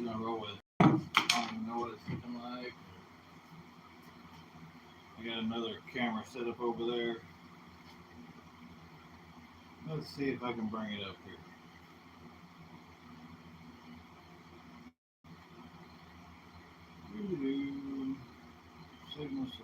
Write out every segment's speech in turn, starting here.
gonna roll with it. I don't even know what it's looking like. I got another camera set up over there. Let's see if I can bring it up here. Signal sucks.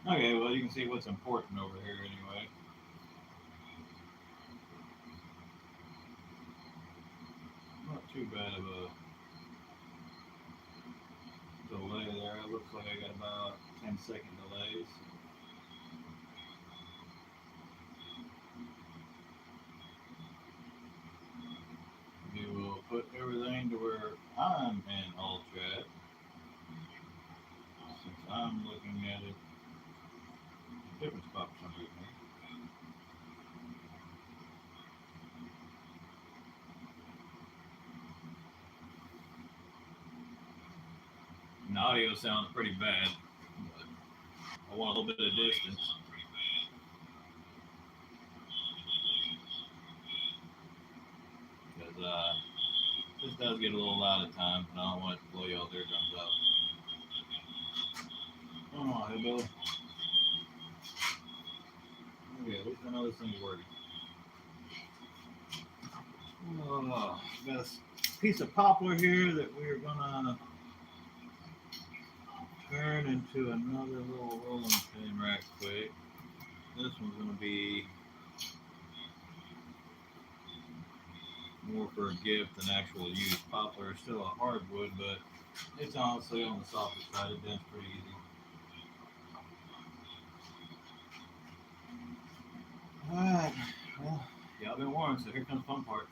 Okay, well, you can see what's important over here anyway. Not too bad of a delay there. It looks like I got about 10-second delays. We will put everything to where I'm in all chat. Since I'm looking at it a different spot for some reason. And the audio sounds pretty bad, but I want a little bit of distance. Because this does get a little loud at times, and I don't want it to blow y'all eardrums out. Oh, hey, Billy. Okay, at least I know this thing's working. Got a piece of poplar here that we're gonna turn into another little rolling pin right quick. This one's gonna be more for a gift than actual use. Poplar is still a hardwood, but it's honestly on the softer side. It bends pretty easy. Alright, well, y'all been warned, so here comes the fun part.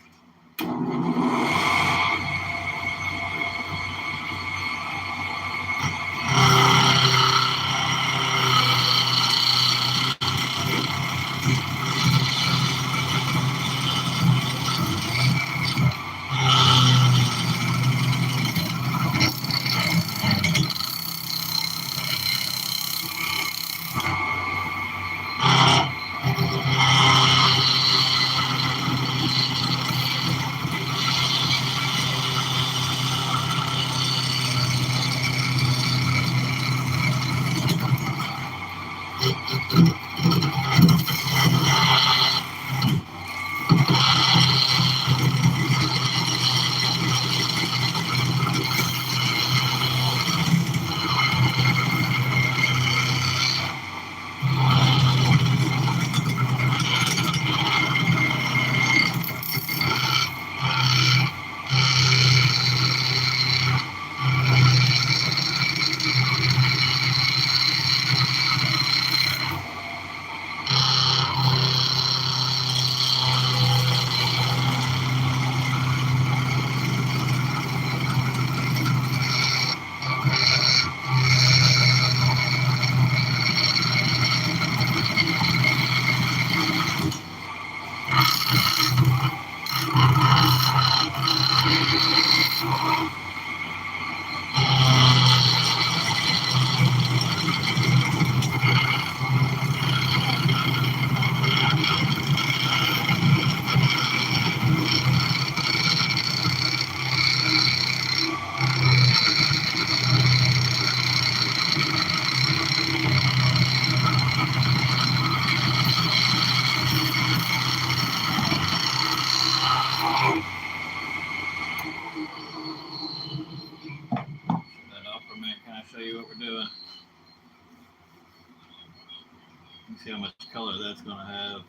See how much color that's going to have.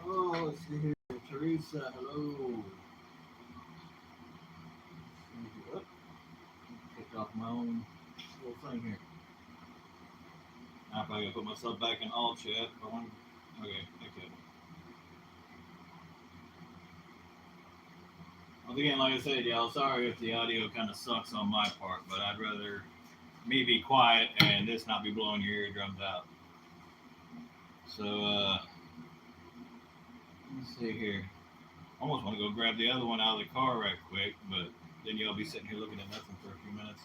Oh, let's see here. Teresa, hello. Kick off my own little thing here. Now I'm probably going to put myself back in all chat. Okay. Once again, like I said, y'all, sorry if the audio kind of sucks on my part, but I'd rather me be quiet and this not be blowing your eardrums out. So, let's see here. I almost want to go grab the other one out of the car right quick, but then you'll be sitting here looking at nothing for a few minutes.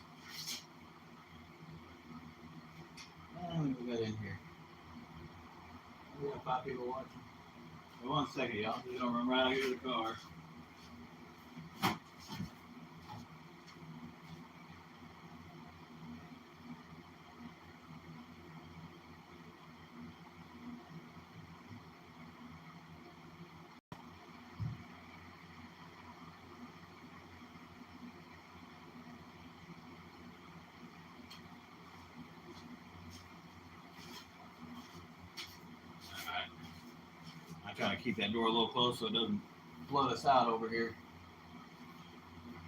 What we got in here? We got 5 people watching. Wait 1 second, y'all. I'm just gonna run right out here to the car. I'm trying to keep that door a little closed so it doesn't flood us out over here.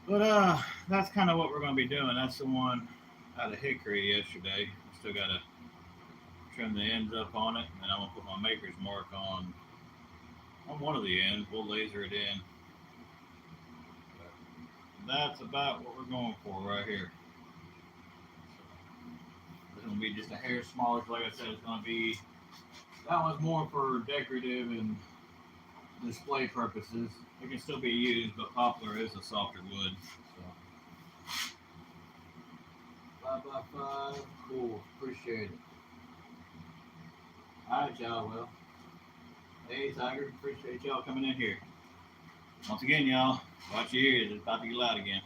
But that's kind of what we're going to be doing. That's the one out of hickory yesterday. Still got to trim the ends up on it, and then I'm going to put my maker's mark on one of the ends. We'll laser it in. But that's about what we're going for right here. It's going to be just a hair smaller. Like I said, it's going to be, that one's more for decorative and display purposes. It can still be used, but poplar is a softer wood. So 5x5, cool, appreciate it. Alright, y'all, well, hey Tiger, appreciate y'all coming in here. Once again, y'all, watch your ears, it's about to get loud again.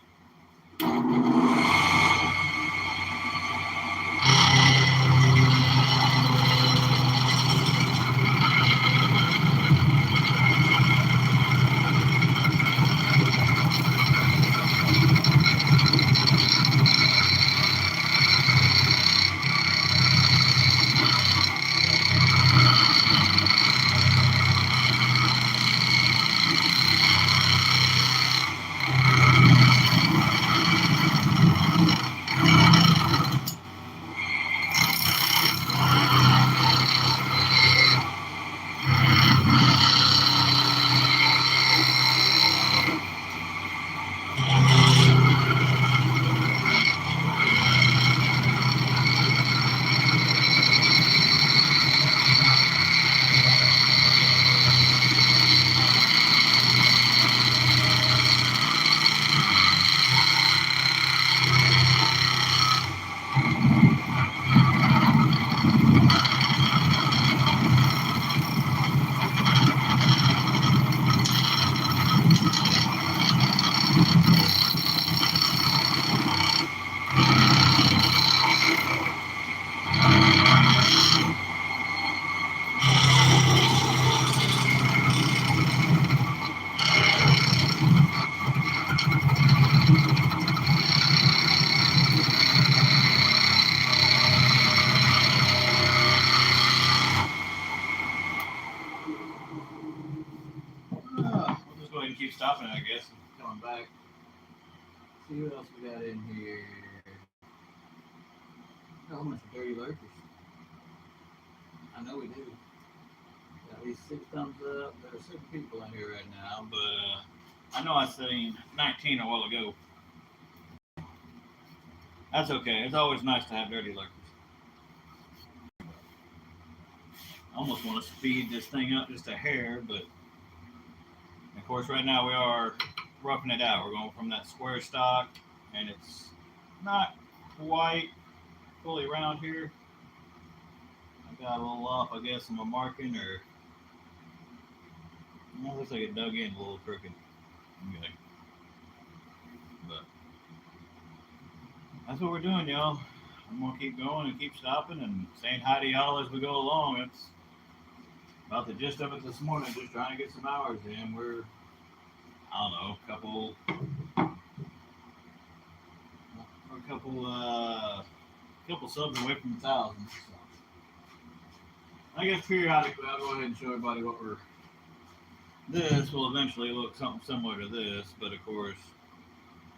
Keep stopping, I guess, and coming back. See what else we got in here. Got a bunch of dirty lurkers. I know we do. Got at least 6 thumbs up. There are 6 people in here right now, but I know I seen 19 a while ago. That's okay. It's always nice to have dirty lurkers. I almost want to speed this thing up just a hair, but of course, right now we are roughing it out. We're going from that square stock, and it's not quite fully round here. I got a little off, I guess, on my marking, or it looks like it dug in a little crooked. Okay. But that's what we're doing, y'all. I'm going to keep going and keep stopping and saying hi to y'all as we go along. It's about the gist of it this morning, just trying to get some hours in. We're, I don't know, a couple subs away from 1,000. So I guess periodically I'll go ahead and show everybody what we're. This will eventually look something similar to this, but of course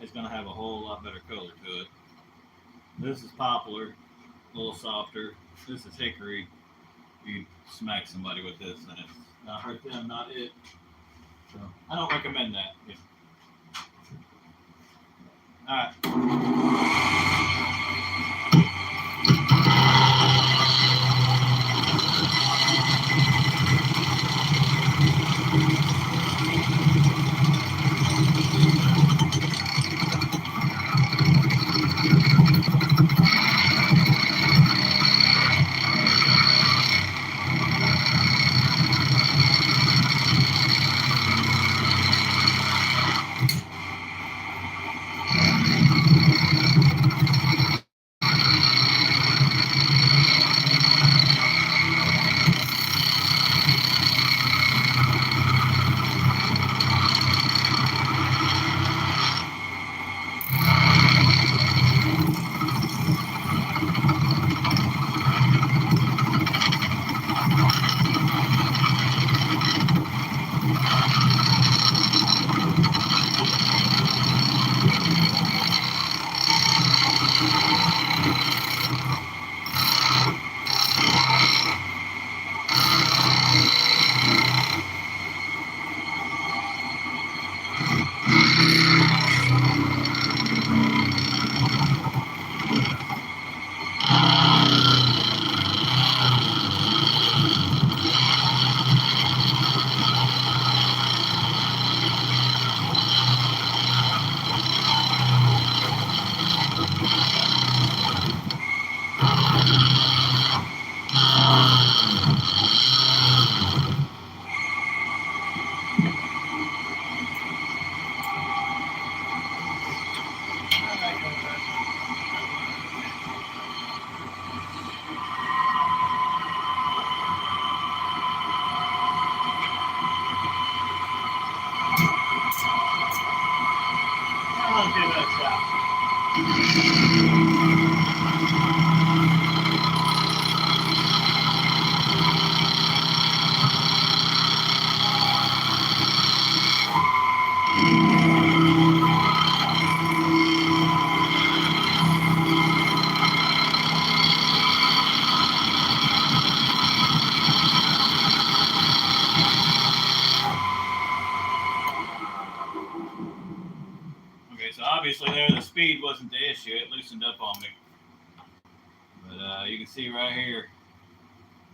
it's going to have a whole lot better color to it. This is poplar, a little softer. This is hickory. You smack somebody with this and it's gonna hurt them, not it. So I don't recommend that. Yeah. All right. obviously there the speed wasn't the issue. It loosened up on me. But you can see right here,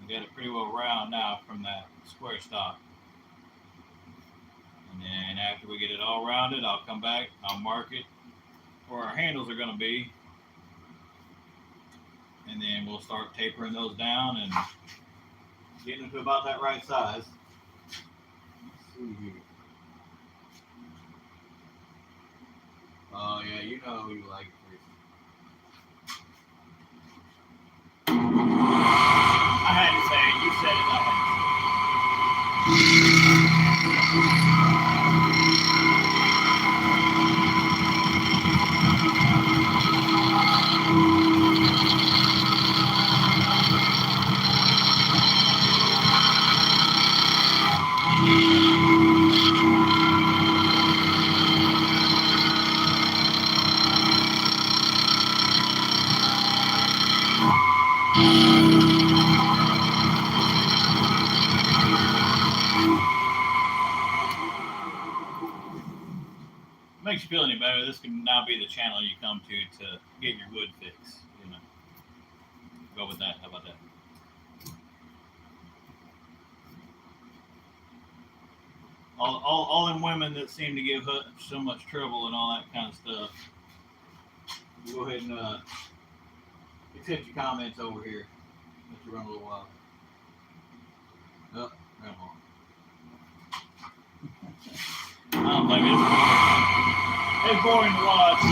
we got it pretty well round now from that square stock. And then after we get it all rounded, I'll come back, I'll mark it where our handles are going to be. And then we'll start tapering those down and getting them to about that right size. Let's see here. Oh yeah, you know who you like. I had to say it. You said it. I had makes you feel any better, this can now be the channel you come to get your wood fix. You know, go with that. How about that? All them women that seem to give so much trouble and all that kind of stuff. Go ahead and accept your comments over here. Let you run a little while. Oh, ran on. I don't think it's boring. It's boring to watch.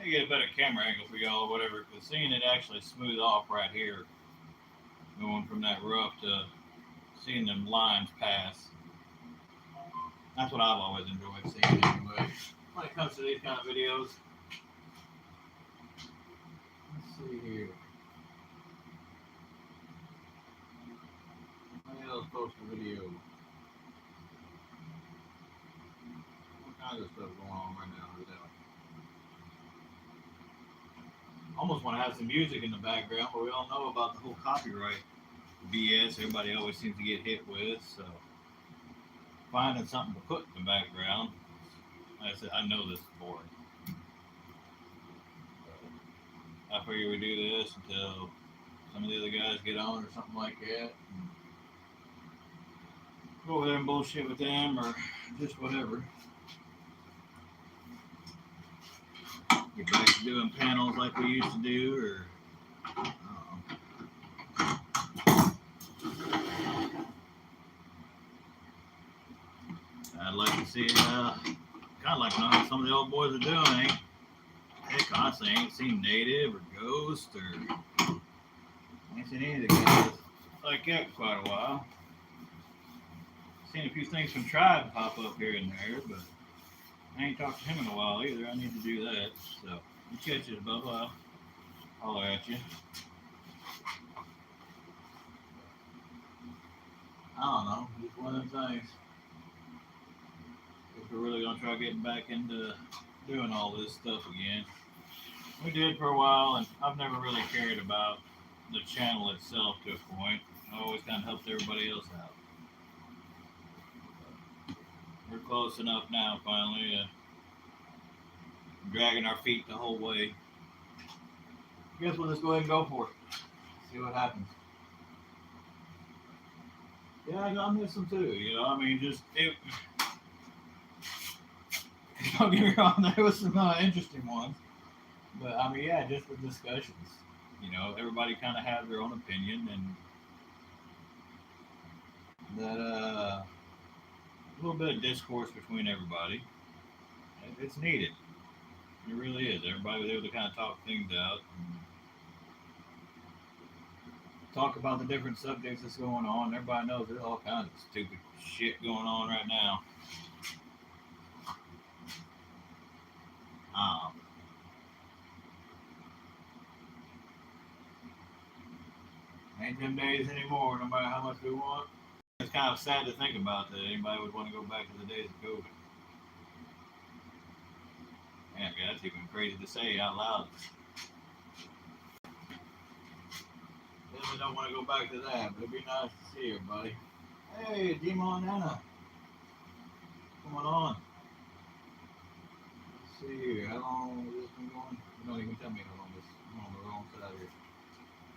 Get a better camera angle for y'all or whatever, because seeing it actually smooth off right here, going from that rough to seeing them lines pass, that's what I've always enjoyed seeing anyway when it comes to these kind of videos. Let's see here. Somebody else post a video. What kind of stuff going on right now? Almost want to have some music in the background, but we all know about the whole copyright BS everybody always seems to get hit with. So finding something to put in the background, like I said, I know this is boring. I figure we do this until some of the other guys get on or something like that. Go over there and bullshit with them or just whatever. Get back to doing panels like we used to do, or I'd like to see, kind of like to know how some of the old boys are doing, eh? Heck, honestly, I ain't seen native or ghost or I ain't seen any of the guys like that in quite a while. Seen a few things from Tribe pop up here and there, but I ain't talked to him in a while either. I need to do that. So, you catch it, Bubba. I'll holler at you. I don't know. Just one of them things. If we're really going to try getting back into doing all this stuff again. We did for a while, and I've never really cared about the channel itself to a point. I always kind of helped everybody else out. We're close enough now, finally. Dragging our feet the whole way. I guess we'll just go ahead and go for it. See what happens. Yeah, I miss them too. You know, I mean, don't get me wrong, there was some interesting ones. But I mean, yeah, just the discussions. You know, everybody kind of had their own opinion, and that a little bit of discourse between everybody. It's needed. It really is. Everybody was able to kind of talk things out, and talk about the different subjects that's going on. Everybody knows there's all kinds of stupid shit going on right now. Ain't them days anymore, no matter how much we want. It's kind of sad to think about that anybody would want to go back to the days of COVID. Yeah, that's even crazy to say out loud. Definitely don't want to go back to that, but it'd be nice to see everybody. Hey, Demon Nana. What's going on? Let's see here. How long has this been going? You don't even tell me how long this. I'm on the wrong side here.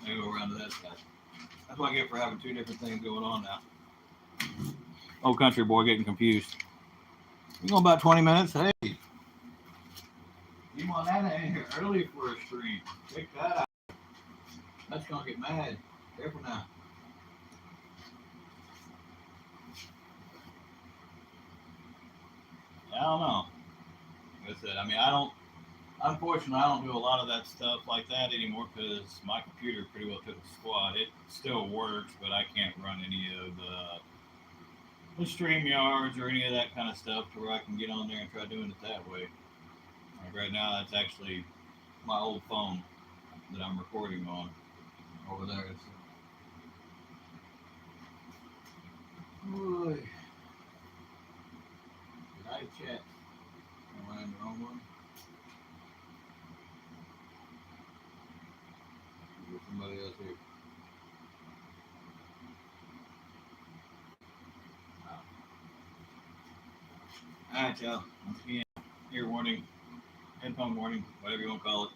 I go around to that side. That's what I get for having two different things going on now. Old country boy getting confused. We go about 20 minutes. Hey. Demon Nana in here early for a stream. Check that out. That's gonna get mad. Careful now. I don't know. Like I said, I mean, unfortunately, I don't do a lot of that stuff like that anymore because my computer pretty well took a squat. It still works, but I can't run any of the StreamYards or any of that kind of stuff to where I can get on there and try doing it that way. Like right now, that's actually my old phone that I'm recording on over there. Boy. Did I chat? Am I in the wrong one? There's somebody else here. Alright, y'all. Once again, ear warning, headphone warning, whatever you want to call it.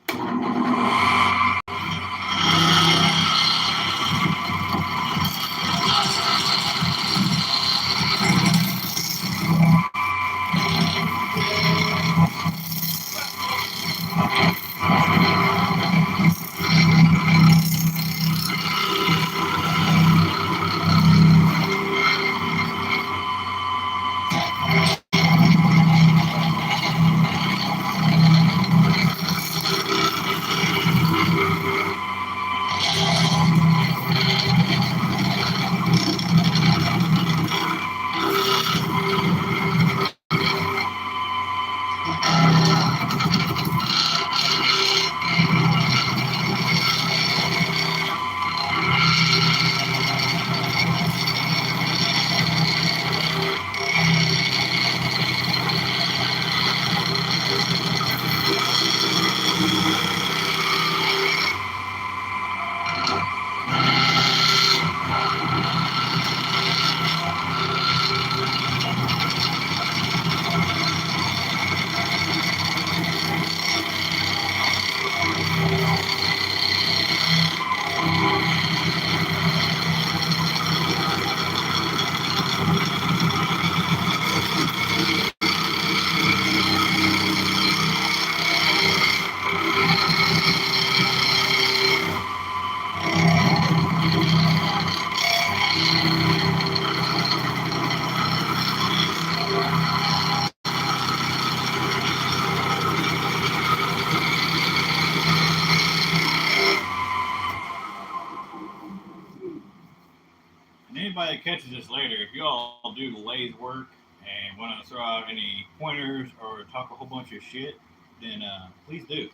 catches this later. If you all do the lathe work and want to throw out any pointers or talk a whole bunch of shit, then please do.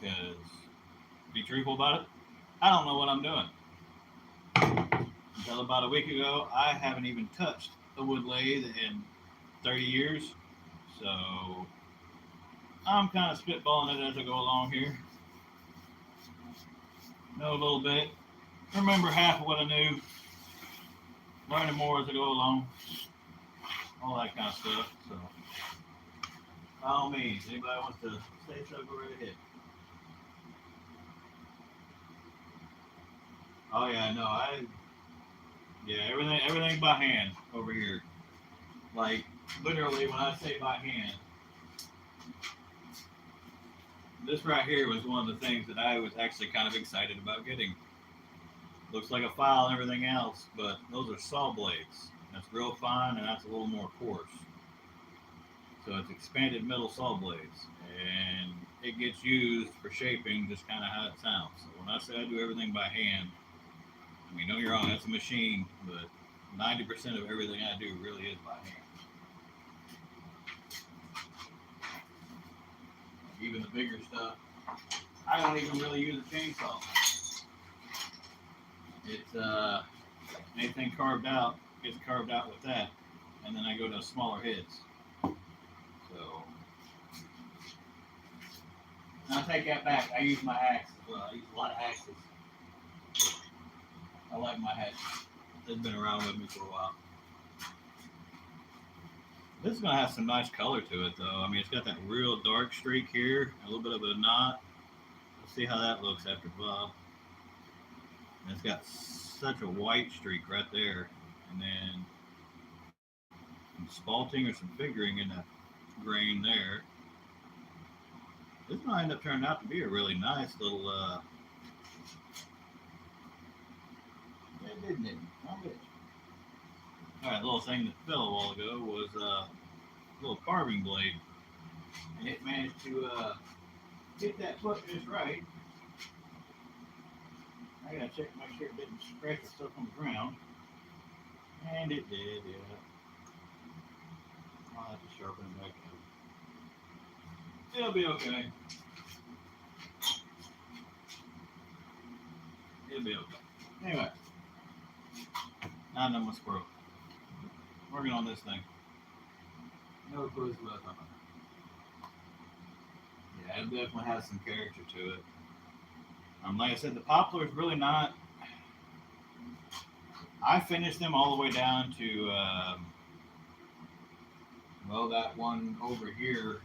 Because, be truthful about it, I don't know what I'm doing. Until about a week ago, I haven't even touched a wood lathe in 30 years. So, I'm kind of spitballing it as I go along here. Know a little bit. Remember half of what I knew. Learning more as I go along. All that kind of stuff. So, by all means, anybody wants to say so, go right ahead. Oh yeah, no, everything by hand over here. Like literally, when I say by hand, this right here was one of the things that I was actually kind of excited about getting. Looks like a file and everything else, but those are saw blades. That's real fine, and that's a little more coarse. So it's expanded metal saw blades, and it gets used for shaping just kind of how it sounds. So when I say I do everything by hand, I mean, don't get me wrong, that's a machine, but 90% of everything I do really is by hand. Even the bigger stuff, I don't even really use a chainsaw. It's anything carved out gets carved out with that, and then I go to smaller heads. So I'll take that back. I use my axe as well. I use a lot of axes. I like my hatchet. It's been around with me for a while. This is gonna have some nice color to it, though. I mean, it's got that real dark streak here, a little bit of a knot. Let's see how that looks after Bob. And it's got such a white streak right there, and then some spalting or some figuring in that grain there. This might end up turning out to be a really nice little. Yeah, didn't it? Not it. All right, the little thing that fell a while ago was a little carving blade, and it managed to hit that foot just right. I gotta check to make sure it didn't scratch the stuff on the ground, and it did. Yeah, I'll have to sharpen it back up. It'll be okay. It'll be okay. Anyway, now I know my squirrel. Working on this thing. No clues what I'm talking about. Yeah, it definitely has some character to it. Like I said, the poplar is really not. I finished them all the way down to, well, that one over here.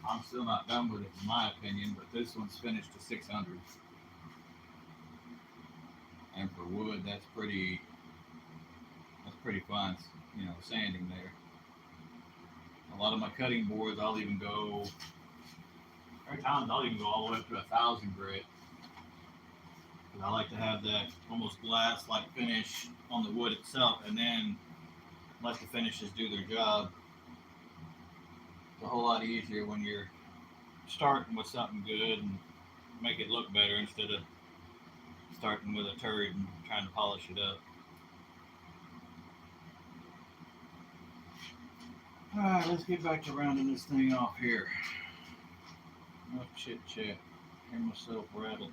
I'm still not done with it, in my opinion, but this one's finished to 600. And for wood, that's pretty fine, you know, sanding there. A lot of my cutting boards, I'll even go all the way up to 1,000 grit. I like to have that almost glass-like finish on the wood itself, and then let the finishes do their job. It's a whole lot easier when you're starting with something good and make it look better instead of starting with a turd and trying to polish it up. All right, let's get back to rounding this thing off here. Enough chit-chat. Hear myself rattle.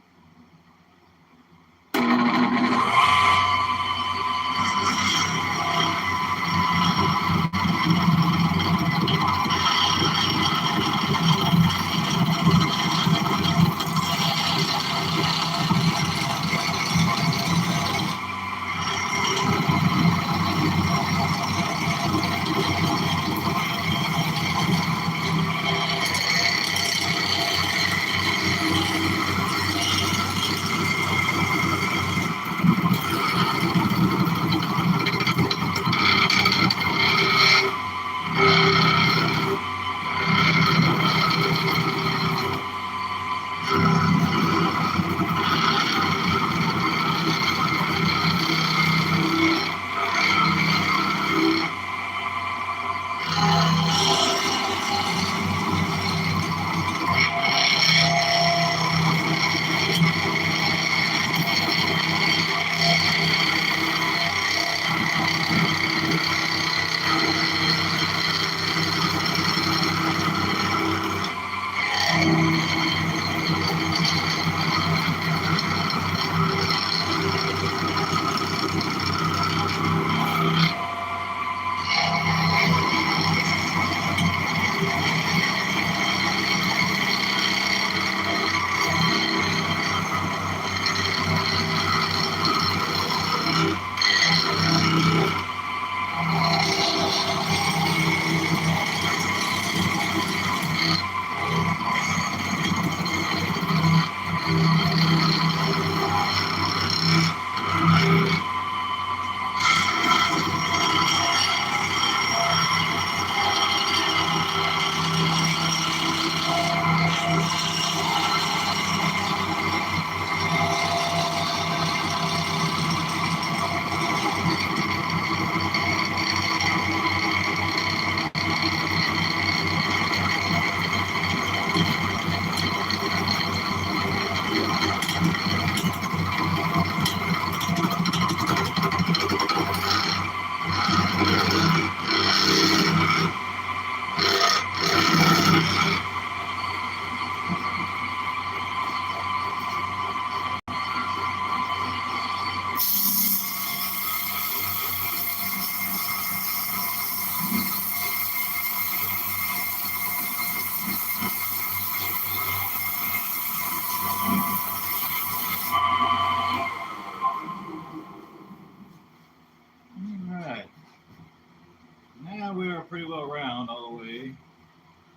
are pretty well round all the way.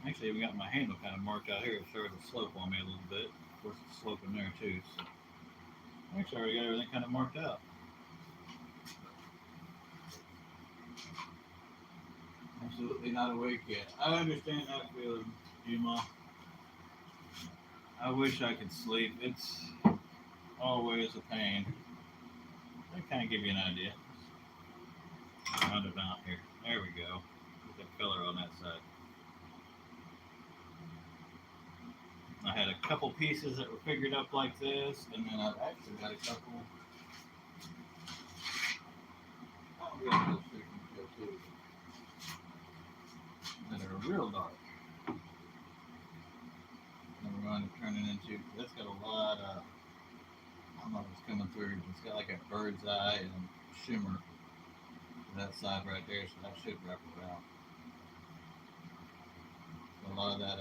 Actually, we got my handle kind of marked out here. It started to slope on me a little bit. Of course, it's sloping there too. So actually, I already got everything kind of marked out. Absolutely not awake yet. I understand that feeling, Juma. I wish I could sleep. It's always a pain. That kind of give you an idea. Round it out here. There we go. Get that color on that side. I had a couple pieces that were figured up like this, and then I've actually got a couple. That are real dark. And we're going to turn it into. That's got a lot of. I don't know if it's coming through. It's got like a bird's eye and shimmer. That side right there, so that should wrap around. So a lot of that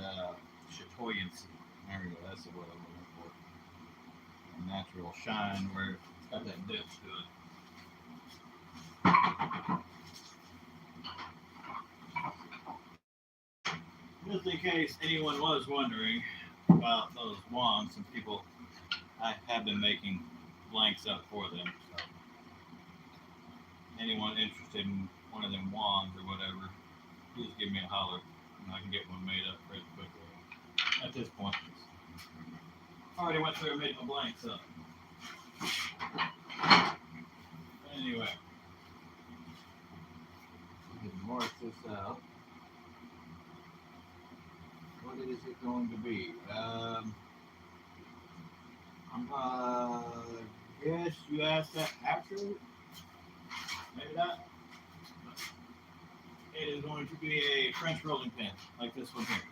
chatoyancy. There we go, that's the word I'm looking for. A natural shine where it's got that depth to it. Just in case anyone was wondering about those wands, some people, I have been making blanks up for them. So anyone interested in one of them wands or whatever, please give me a holler and I can get one made up pretty quickly. At this point, I already went through and made my blanks up. Anyway, I can mark this out. What is it going to be? I'm guess you asked that after. Maybe not. It is going to be a French rolling pin, like this one here.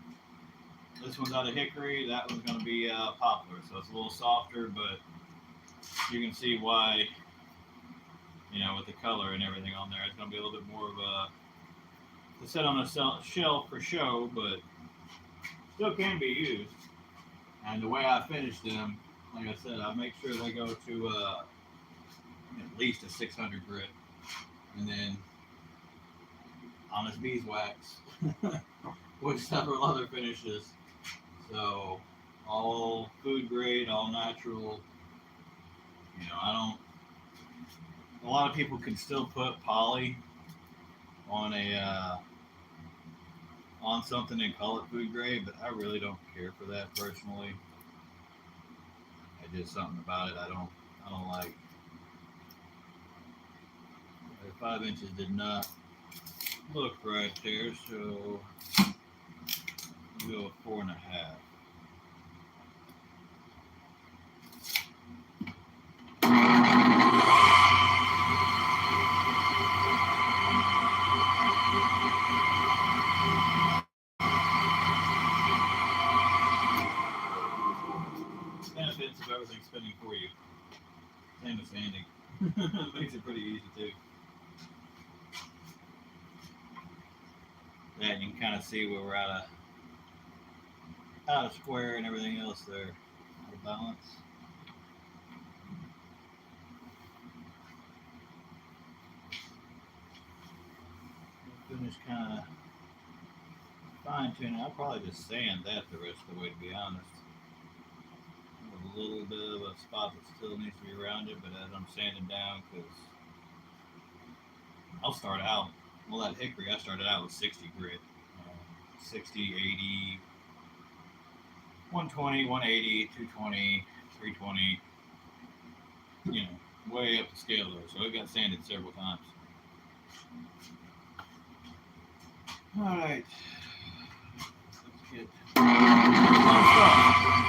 This one's out of hickory, that one's going to be poplar, so it's a little softer, but you can see why, you know, with the color and everything on there, it's going to be a little bit more of a, to set on a shelf for show, but still can be used. And the way I finish them, like I said, I make sure they go to at least a 600 grit, and then honest beeswax with several other finishes. So all food grade, all natural. You know, a lot of people can still put poly on a on something and call it food grade, but I really don't care for that personally. It's just something about it I don't like. 5 inches did not look right there, so we'll go 4.5. Benefits of everything spinning for you. Same as sanding. Makes it pretty easy too. That you can kind of see where we're out of square and everything else there, out of balance. Finish kind of fine tuning. I'll probably just sand that the rest of the way, to be honest. A little bit of a spot that still needs to be around it, but as I'm sanding down, because I'll start out. Well, that hickory, I started out with 60 grit. 60, 80, 120, 180, 220, 320. You know, way up the scale there. So it got sanded several times. All right. Let's get some stuff.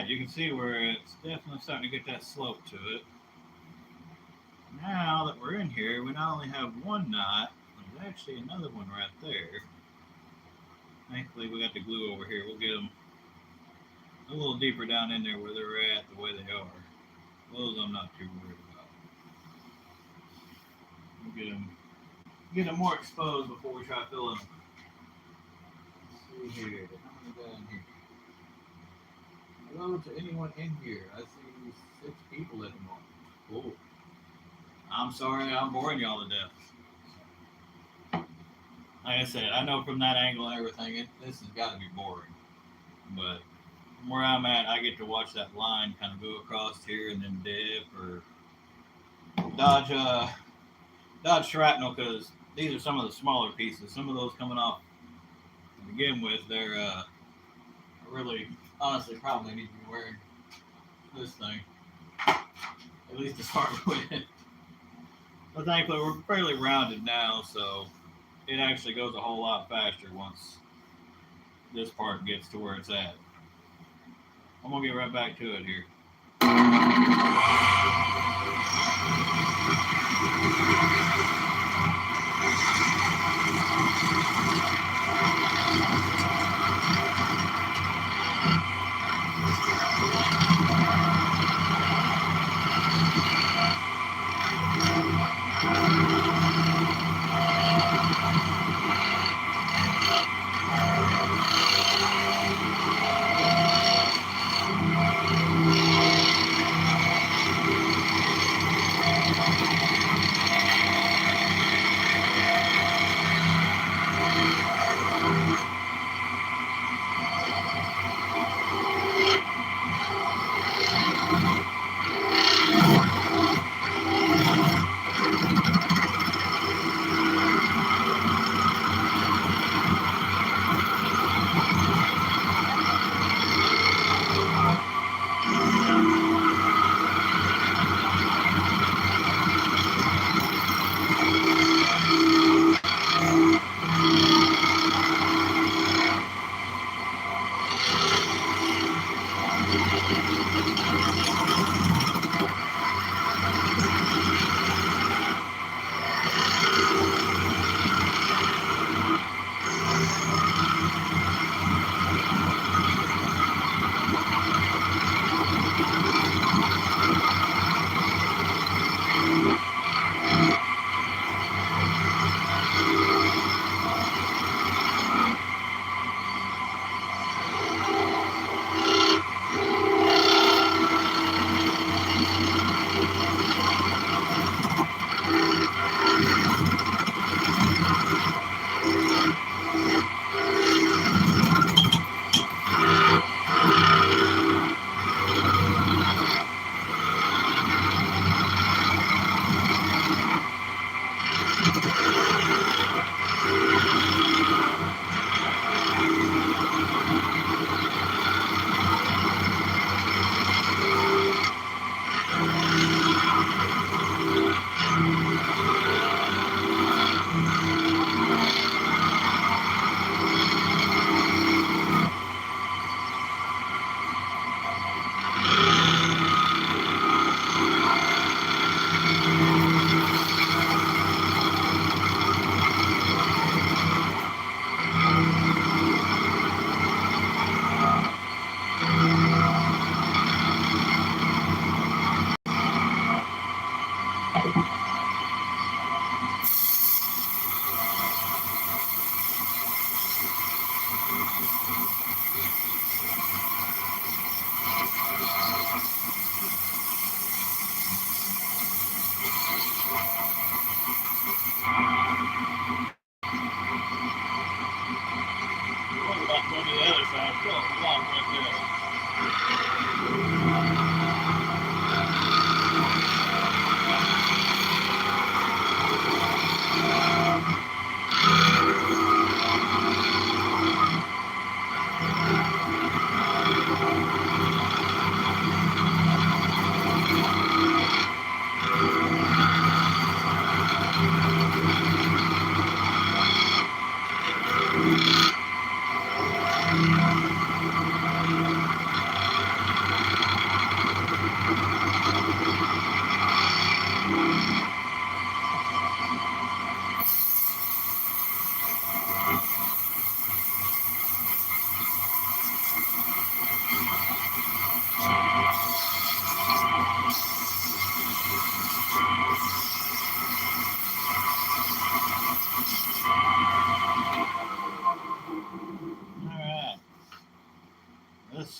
You can see where it's definitely starting to get that slope to it. Now that we're in here, we not only have one knot, there's actually another one right there. Thankfully, we got the glue over here. We'll get them a little deeper down in there where they're at, the way they are. Those I'm not too worried about. We'll get them more exposed before we try filling them. Let's see here. How many down here? Hello to anyone in here. I see 6 people at the moment. Cool. I'm sorry I'm boring y'all to death. Like I said, I know from that angle and everything, this has got to be boring. But from where I'm at, I get to watch that line kind of go across here and then dip or dodge shrapnel, because these are some of the smaller pieces. Some of those coming off to begin with, they're really, honestly, probably need to be wearing this thing, at least to start with. But thankfully, we're fairly rounded now, so it actually goes a whole lot faster once this part gets to where it's at. I'm going to get right back to it here.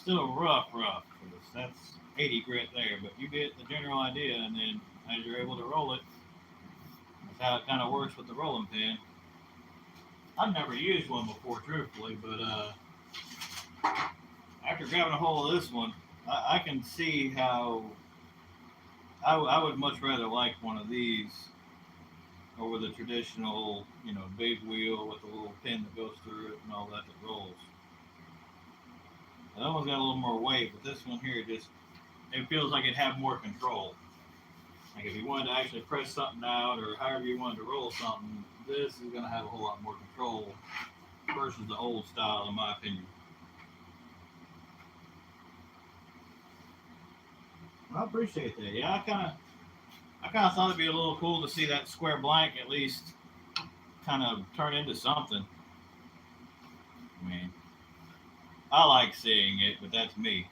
still rough. That's 80 grit there, but you get the general idea, and then as you're able to roll it, that's how it kind of works with the rolling pin. I've never used one before, truthfully, but after grabbing a hold of this one, I can see how I would much rather like one of these over the traditional, big wheel with a little pin that goes through it and all that rolls. That one's got a little more weight, but this one here it feels like it'd have more control. Like if you wanted to actually press something out or however you wanted to roll something, this is going to have a whole lot more control versus the old style, in my opinion. I appreciate that. Yeah, I kind of thought it'd be a little cool to see that square blank at least kind of turn into something. I mean, I like seeing it, but that's me.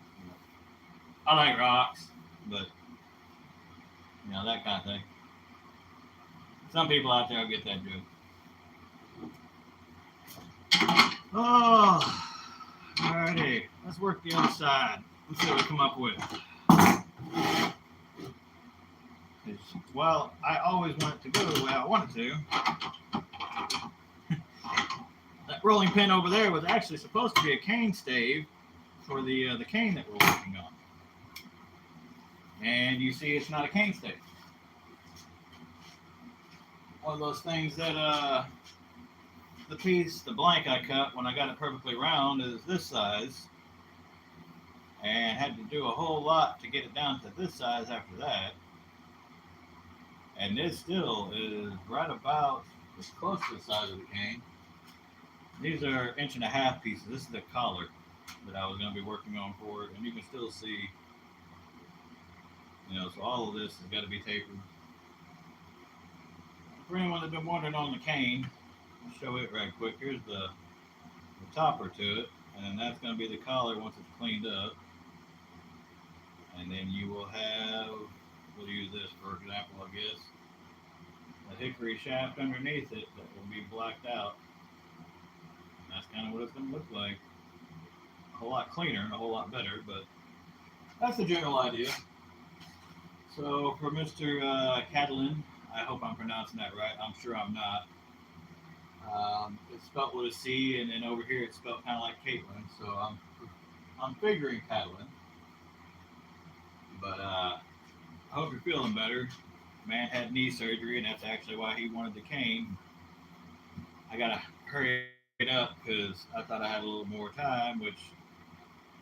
I like rocks, but that kind of thing. Some people out there will get that joke. Oh, alrighty. Let's work the other side. Let's see what we come up with. Well, I always want it to go the way I want it to. That rolling pin over there was actually supposed to be a cane stave for the cane that we're working on. And you see it's not a cane stave. One of those things that the blank I cut when I got it perfectly round is this size. And had to do a whole lot to get it down to this size after that. And this still is right about as close to the size of the cane. These are 1.5 inch pieces. This is the collar that I was going to be working on for it. And you can still see, so all of this has got to be tapered. For anyone that's been wondering on the cane, I'll show it right quick. Here's the topper to it. And then that's going to be the collar once it's cleaned up. And then you will have, we'll use this for example, I guess, a hickory shaft underneath it that will be blacked out. And that's kind of what it's going to look like. A whole lot cleaner and a whole lot better, but that's the general idea. So for Mr. Catalin, I hope I'm pronouncing that right. I'm sure I'm not. It's spelled with a C, and then over here it's spelled kind of like Caitlin. So I'm figuring Catalin. But I hope you're feeling better. Man had knee surgery, and that's actually why he wanted the cane. I gotta hurry it up because I thought I had a little more time, which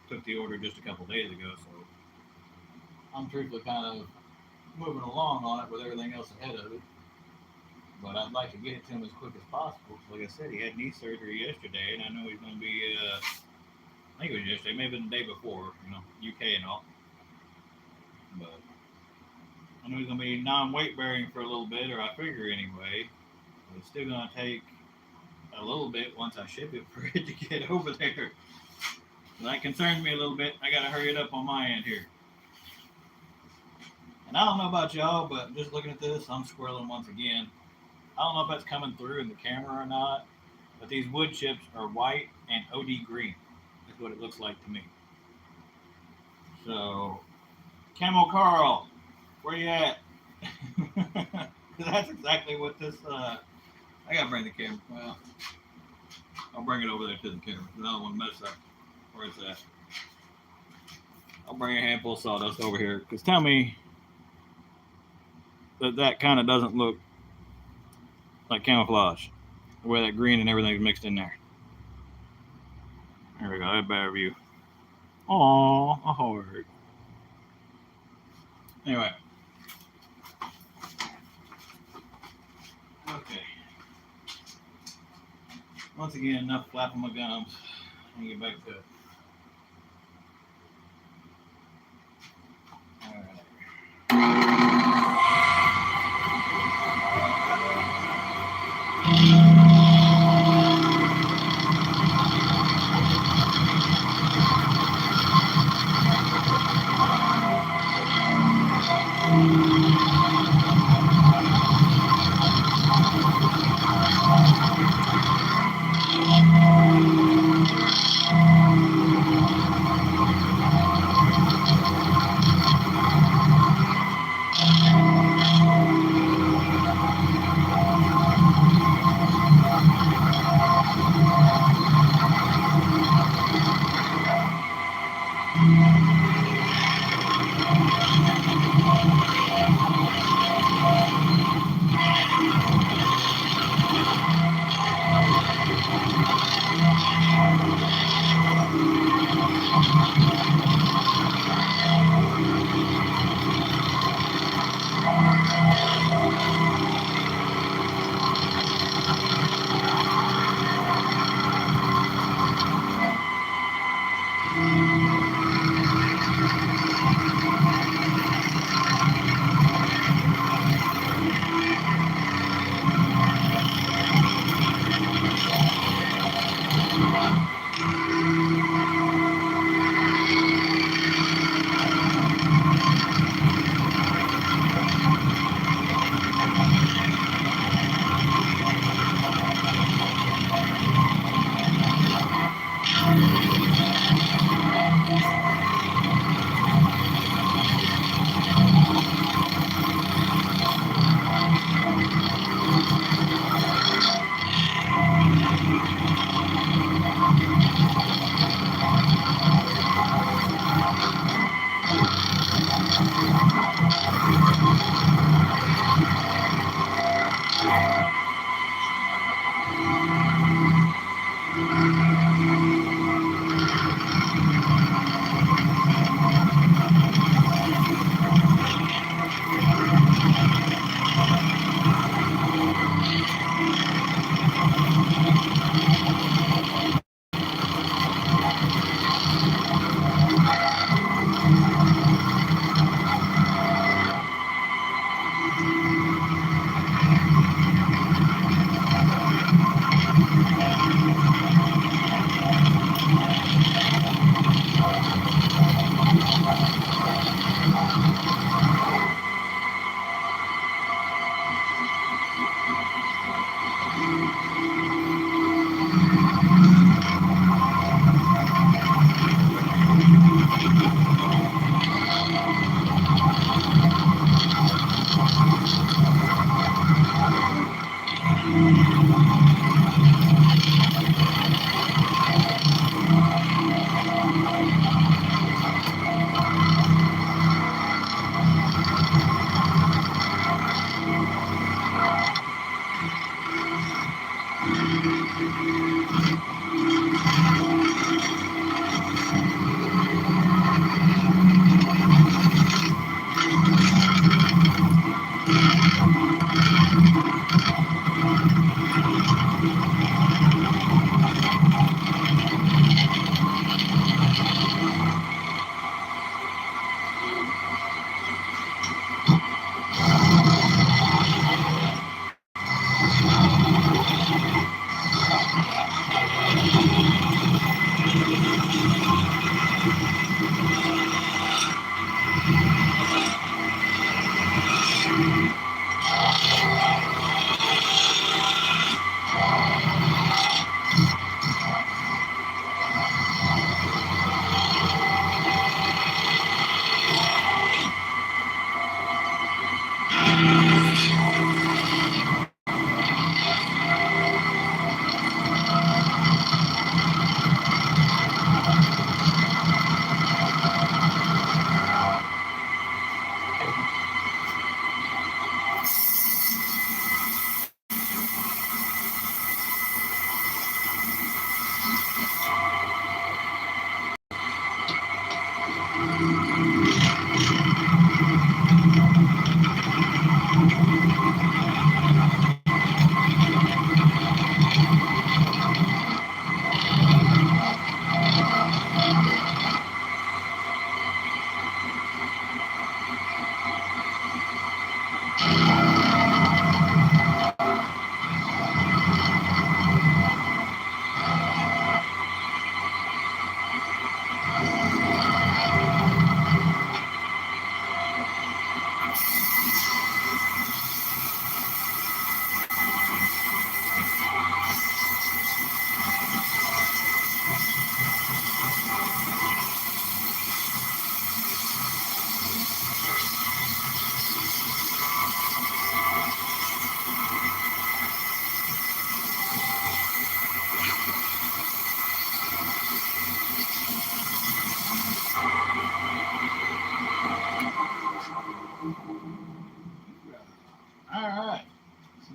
took the order just a couple days ago. So I'm truthfully kind of moving along on it with everything else ahead of it. But I'd like to get it to him as quick as possible. Because like I said, he had knee surgery yesterday, and I know he's going to be, I think it was yesterday, maybe the day before, UK and all. But I know he's going to be non-weight bearing for a little bit, or I figure anyway. But it's still going to take a little bit once I ship it for it to get over there. So that concerns me a little bit. I got to hurry it up on my end here. And I don't know about y'all, but just looking at this, I'm squirreling once again. I don't know if that's coming through in the camera or not, but these wood chips are white and OD green. That's what it looks like to me. So, Camo Carl, where you at? That's exactly what this, I gotta bring the camera. Well, I'll bring it over there to the camera. I don't want to mess up where it's at. I'll bring a handful of sawdust over here, because tell me that kind of doesn't look like camouflage, the way that green and everything is mixed in there. There we go, that's a better view. Aww, a heart. Anyway. Okay. Once again, enough flapping my gums. Let me get back to it.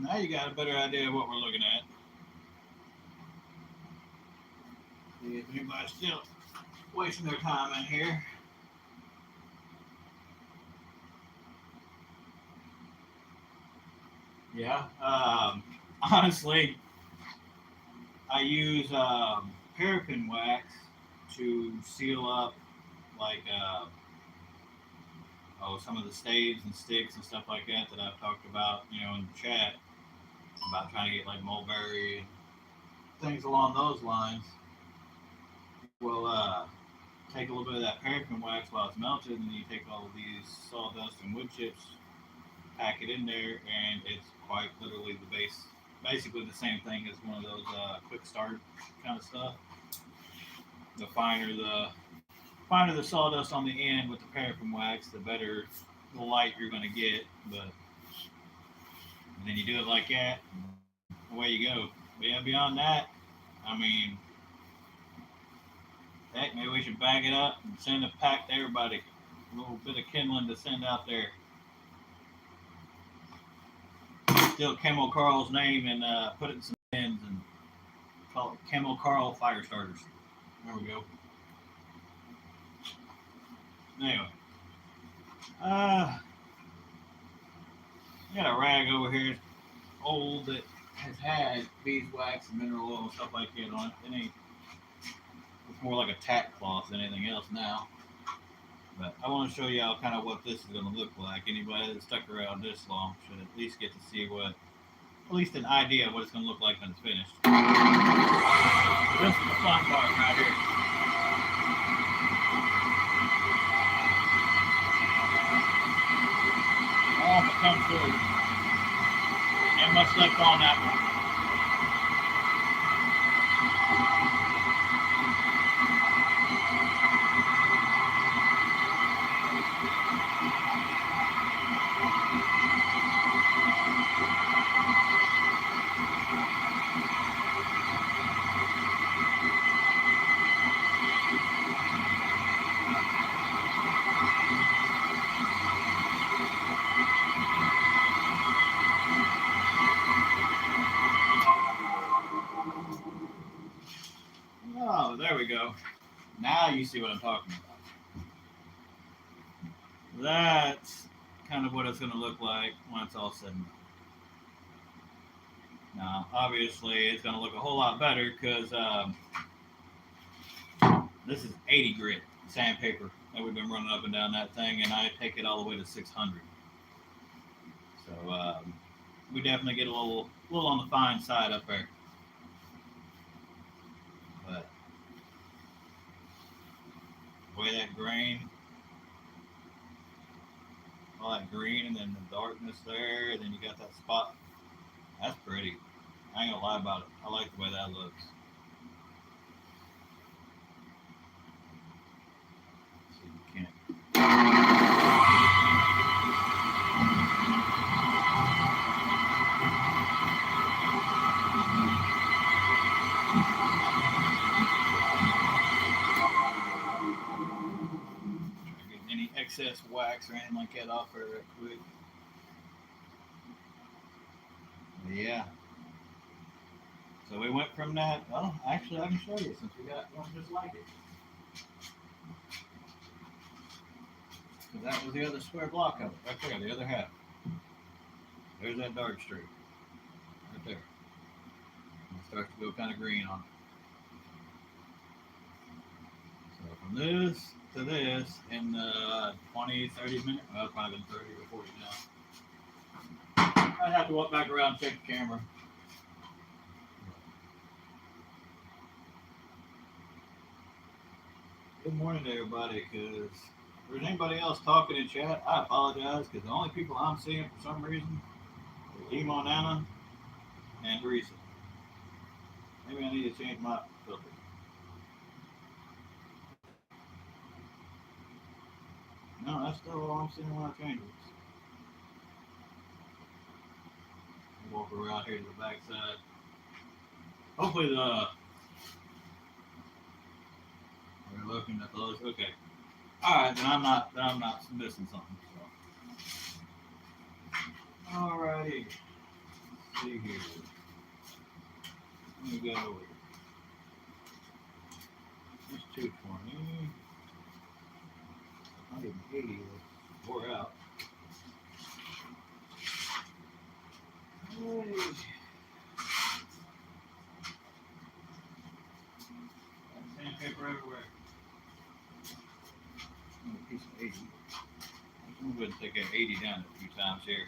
Now you got a better idea of what we're looking at. See if anybody's still wasting their time in here. Yeah. Honestly, I use paraffin wax to seal up like some of the staves and sticks and stuff like that that I've talked about, in the chat about trying to get like mulberry and things along those lines. We'll take a little bit of that paraffin wax while it's melted, and then you take all of these sawdust and wood chips, pack it in there, and it's quite literally basically the same thing as one of those quick start kind of stuff. The finer the sawdust on the end with the paraffin wax, the better the light you're going to get. And then you do it like that, away you go. But yeah, beyond that, I mean, heck, maybe we should bag it up and send a pack to everybody. A little bit of kindling to send out there. Steal Camel Carl's name and put it in some pins and call it Camel Carl Fire Starters. There we go. Anyway, I got a rag over here, old, that has had beeswax and mineral oil and stuff like that on it. It's more like a tack cloth than anything else now. But I want to show y'all kind of what this is going to look like. Anybody that stuck around this long should at least get to see at least an idea of what it's going to look like when it's finished. This is the fun part right here. Oh, it comes through. Ain't much left on that one. Oh, there we go. Now you see what I'm talking about. That's kind of what it's going to look like when it's all said and done. Now, obviously, it's going to look a whole lot better because this is 80 grit sandpaper that we've been running up and down that thing, and I take it all the way to 600. So we definitely get a little on the fine side up there. But the way that grain, all that green, and then the darkness there, and then you got that spot. That's pretty. I ain't gonna lie about it. I like the way that looks. Let's see if you can't. Any excess wax or anything like that off there real quick. Yeah. So we went from that. Well, actually, I can show you since we got one just like it. So that was the other square block of it, right there, the other half. There's that dark streak, right there. It starts to go kind of green on it. So from this to this in 20, 30 minutes, well, it's probably been 30 or 40 now. I'd have to walk back around and check the camera. Good morning to everybody, because if there's anybody else talking in chat, I apologize, because the only people I'm seeing for some reason are Emo Nana and Teresa. Maybe I need to change my filter. No, that's still all I'm seeing when I change it. Walk around here to the back side. Hopefully we're looking at those. Okay. Alright, then I'm not missing something. So. Alrighty. see here. Let me go over. It's 220. Not even 80. Wore out. Hey. Sandpaper everywhere. A piece of 80. I'm going to take that 80 down a few times here.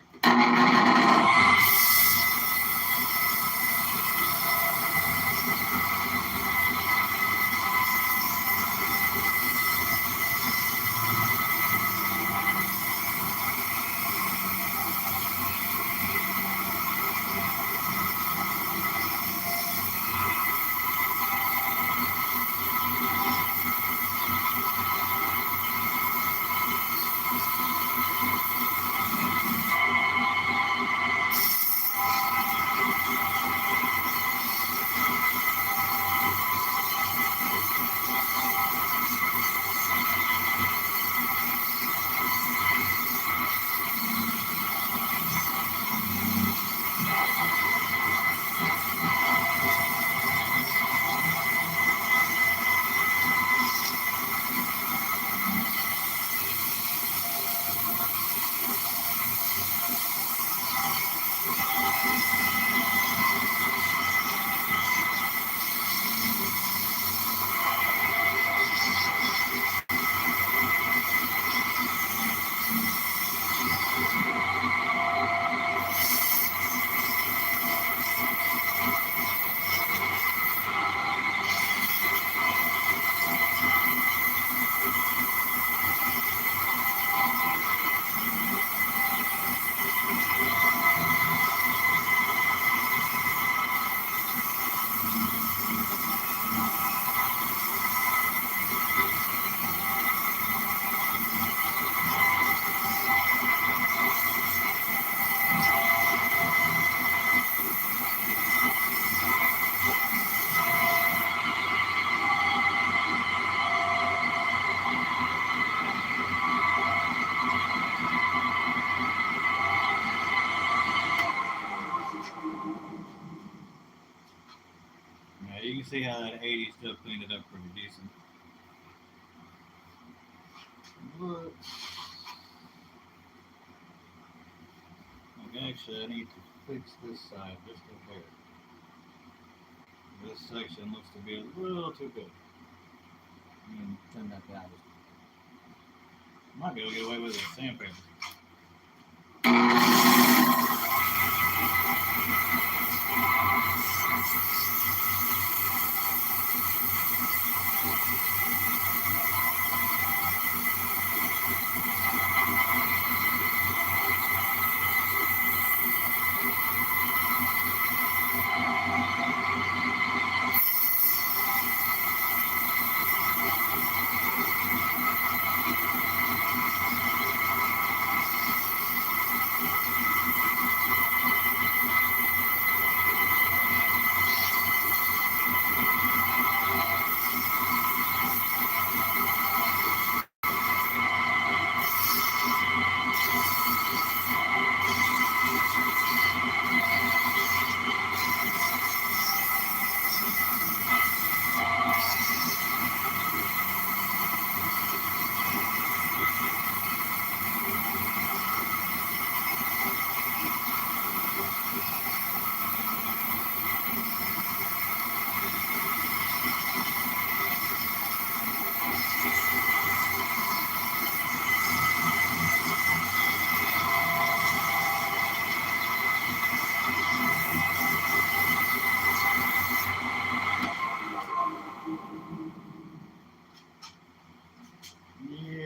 You can see how that 80 still cleaned it up pretty decent. But actually, I need to fix this side just a hair. This section looks to be a little too big. I'm going to turn that down. Might be able to get away with it with sandpaper.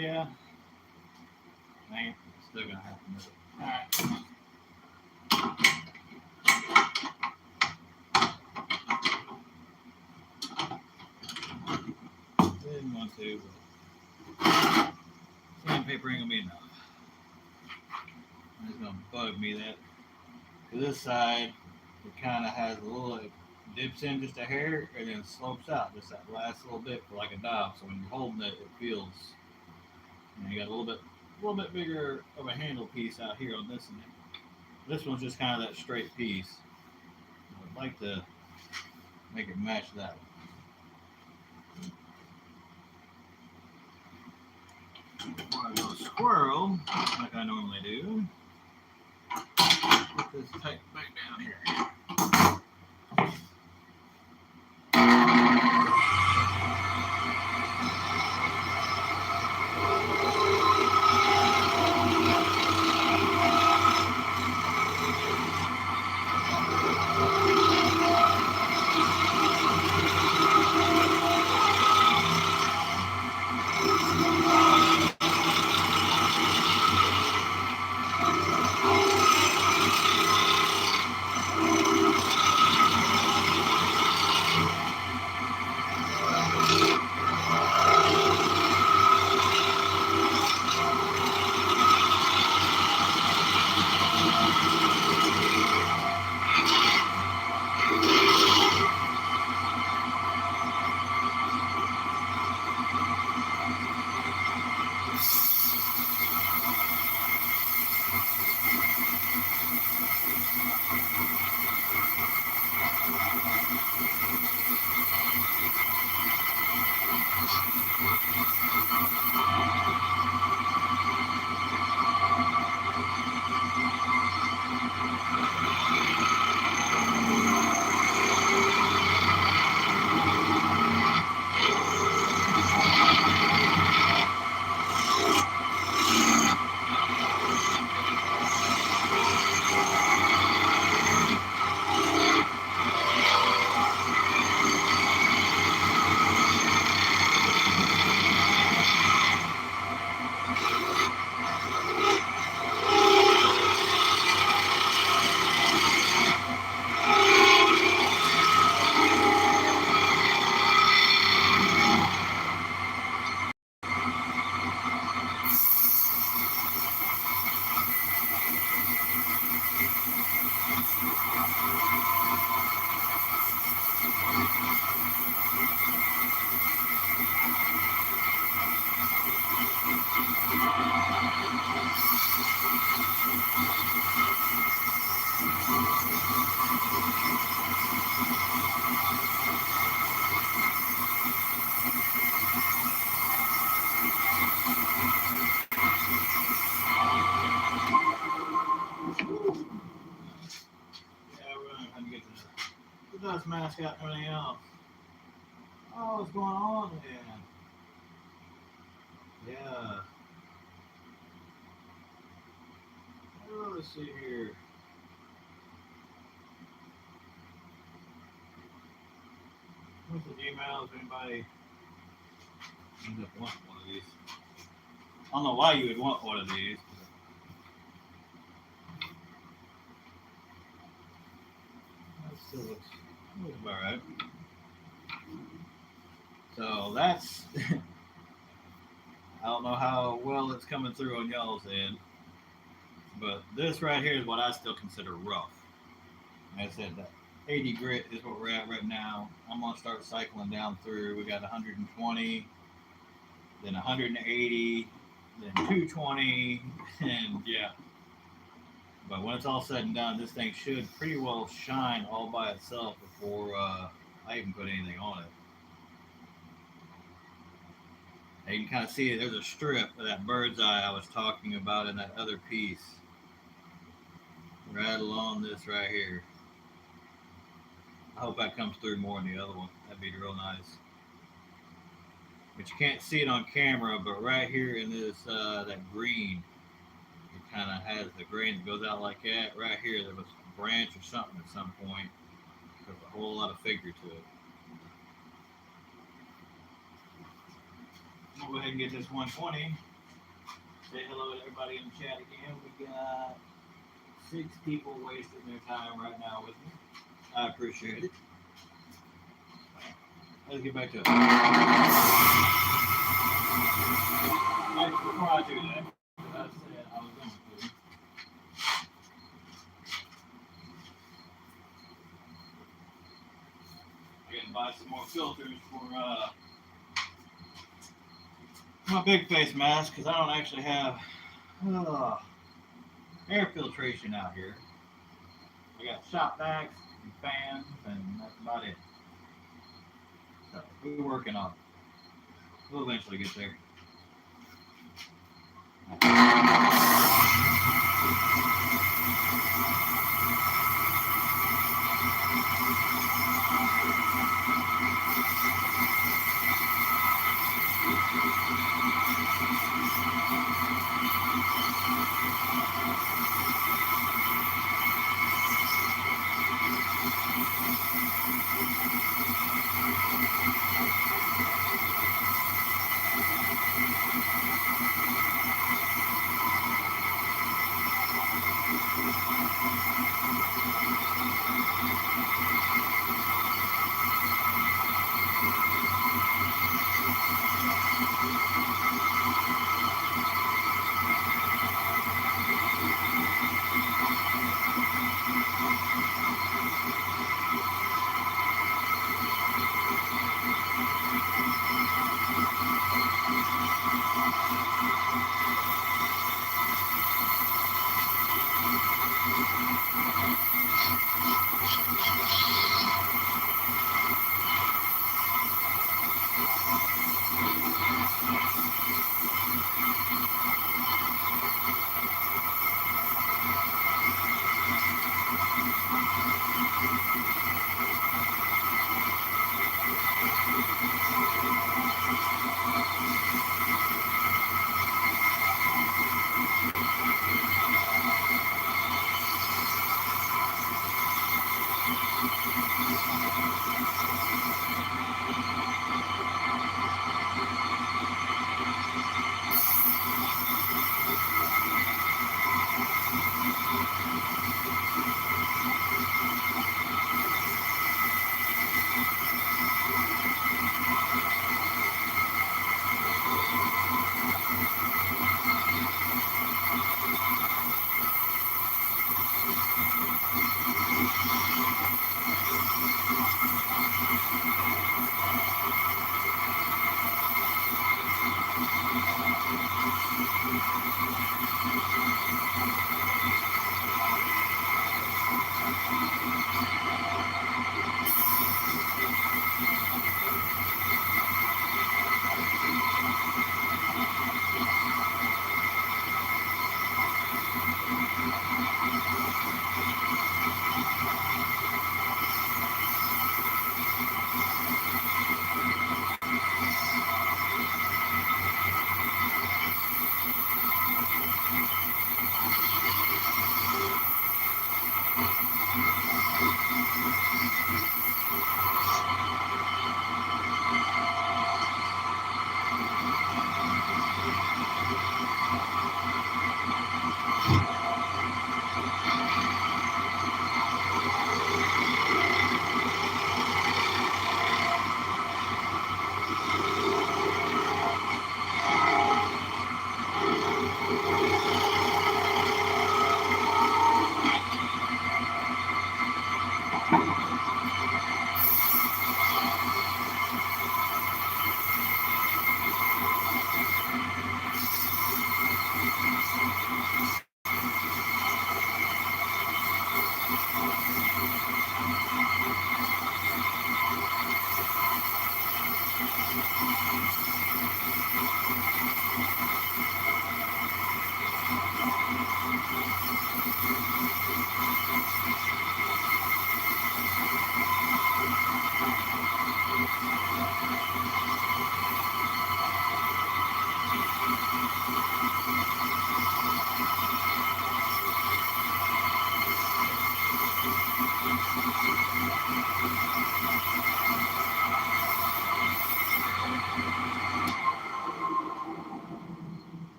Yeah. Man, still gonna have to move it. Alright. Didn't want to, but sandpaper ain't gonna be enough. It's gonna bug me that. This side, it kind of has a little, it dips in just a hair and then slopes out just that last little bit for like a dial. So when you're holding it, it feels, you got a little bit bigger of a handle piece out here on this end. This one's just kind of that straight piece. like to make it match that one. Before I go squirrel, like I normally do, put this tight back down here. Dust mask out and everything else. Oh, what's going on there? Yeah. Oh, let's see here. What's the Gmail? If anybody ends up wanting one of these. I don't know why you would want one of these. That still looks about right. So that's, I don't know how well it's coming through on y'all's end, but this right here is what I still consider rough. Like I said, that 80 grit is what we're at right now. I'm going to start cycling down through. We got 120, then 180, then 220, and yeah. But when it's all said and done, this thing should pretty well shine all by itself before I even put anything on it. And you can kind of see it. There's a strip of that bird's eye I was talking about in that other piece. Right along this right here. I hope that comes through more in the other one. That'd be real nice. But you can't see it on camera, but right here in this, that green, it kind of has the grain that goes out like that. Right here, there was a branch or something at some point. There's a whole lot of figure to it. I'll go ahead and get this 120. Say hello to everybody in the chat again. We got 6 people wasting their time right now with me. I appreciate it. Let's get back to it. Actually, before I do that, I said I was going to. I got to buy some more filters for my big face mask because I don't actually have air filtration out here. I got shop vacs, and fans, and that's about it. So we're working on it. We'll eventually get there.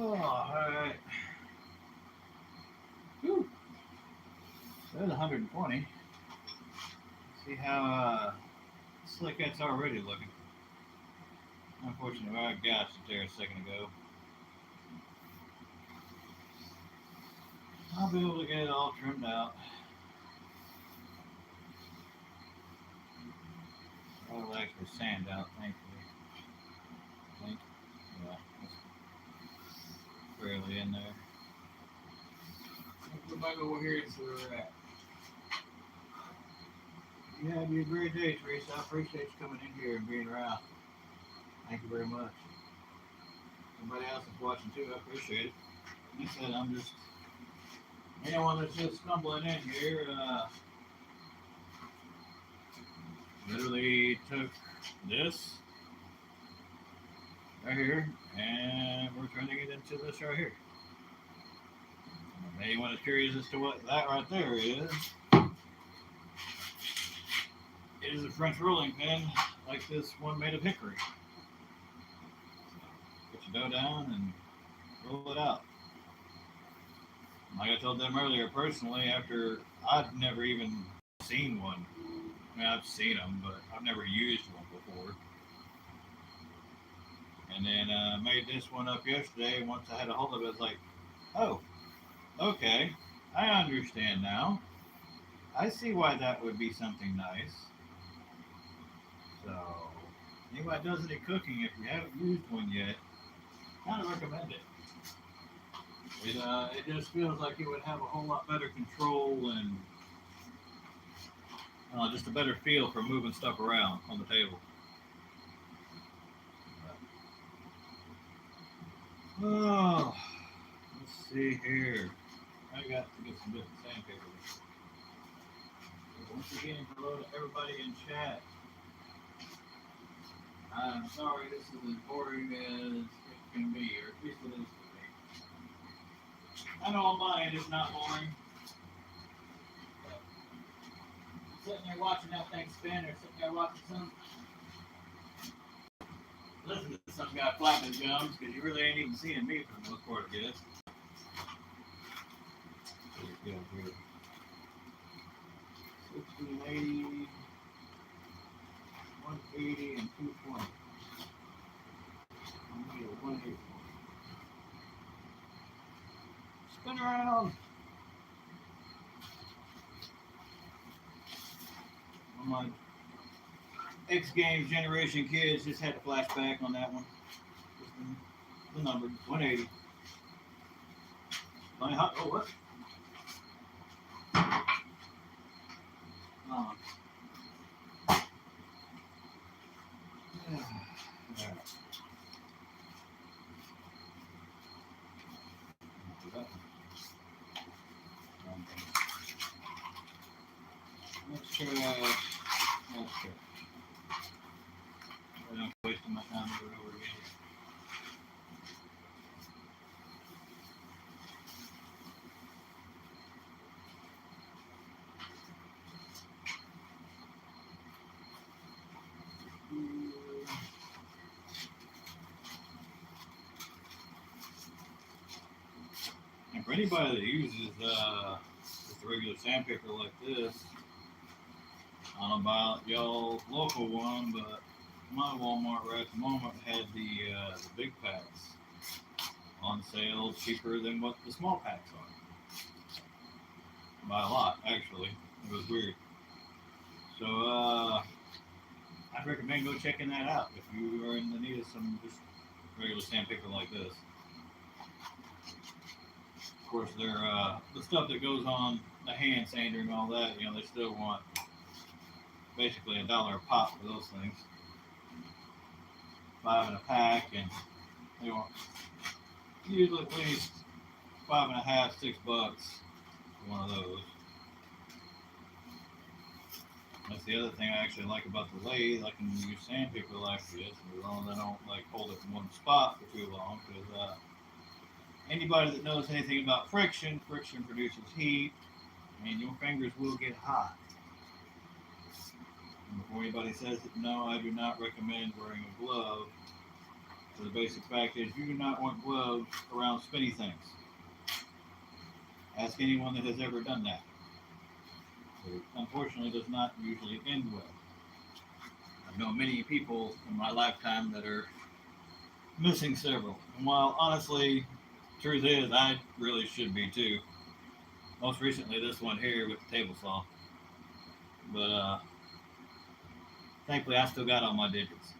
Oh, all right. Whew. There's 120. See how slick that's already looking. Unfortunately, I gassed it there a second ago. I'll be able to get it all trimmed out. I'll actually sand out, thankfully. I think, yeah, it's fairly in there. Go back over here and see where we're at. Yeah, you a great day, Teresa. I appreciate you coming in here and being around. Thank you very much. Everybody else is watching too. I appreciate it. Like I said, I'm just anyone that's just stumbling in here. Literally took this right here, and we're turning it into this right here. Anyone is curious as to what that right there is, it is a French rolling pin, like this one made of hickory. Put your dough down and roll it out. Like I told them earlier, personally, after I've never even seen one. I mean, I've seen them, but I've never used one before. And then made this one up yesterday. Once I had a hold of it, I was like, oh, okay, I understand now. I see why that would be something nice. So, anybody does any cooking, if you haven't used one yet, kind of recommend it. It just feels like it would have a whole lot better control and just a better feel for moving stuff around on the table. Oh, let's see here. I got to get some different sandpaper. Once again, hello to everybody in chat. I'm sorry this is as boring as it can be, or at least it is for me. I know on my end it's not boring. Sitting there watching that thing spin, or sitting there watching listen to some guy flapping his gums, because you really ain't even seeing me for the most part, I guess. Here we go, here. 1680, 180, and 220. I'm going to get 180. Spin around. My X Games Generation kids just had a flashback on that one. Just the number, 180. Oh, what? Let's try. I'm wasting my time over again. And for anybody that uses just a regular sandpaper like this, I don't know about y'all local one, but my Walmart right at the moment had the big packs on sale, cheaper than what the small packs are. By a lot, actually. It was weird. So I'd recommend go checking that out if you are in the need of some just regular sandpaper like this. Of course, they're the stuff that goes on the hand sander and all that. They still want basically $1 a pop for those things. 5 in a pack, and they want usually at least $5.50, $6 for one of those. That's the other thing I actually like about the lathe. I can use sandpaper like this, as long as I don't hold it in one spot for too long. Because anybody that knows anything about friction produces heat, and your fingers will get hot. And before anybody says it, no, I do not recommend wearing a glove. So the basic fact is, you do not want gloves around spinny things. Ask anyone that has ever done that. It unfortunately does not usually end well. I've known many people in my lifetime that are missing several. And while honestly, truth is, I really should be too. Most recently, this one here with the table saw. But thankfully, I still got all my digits.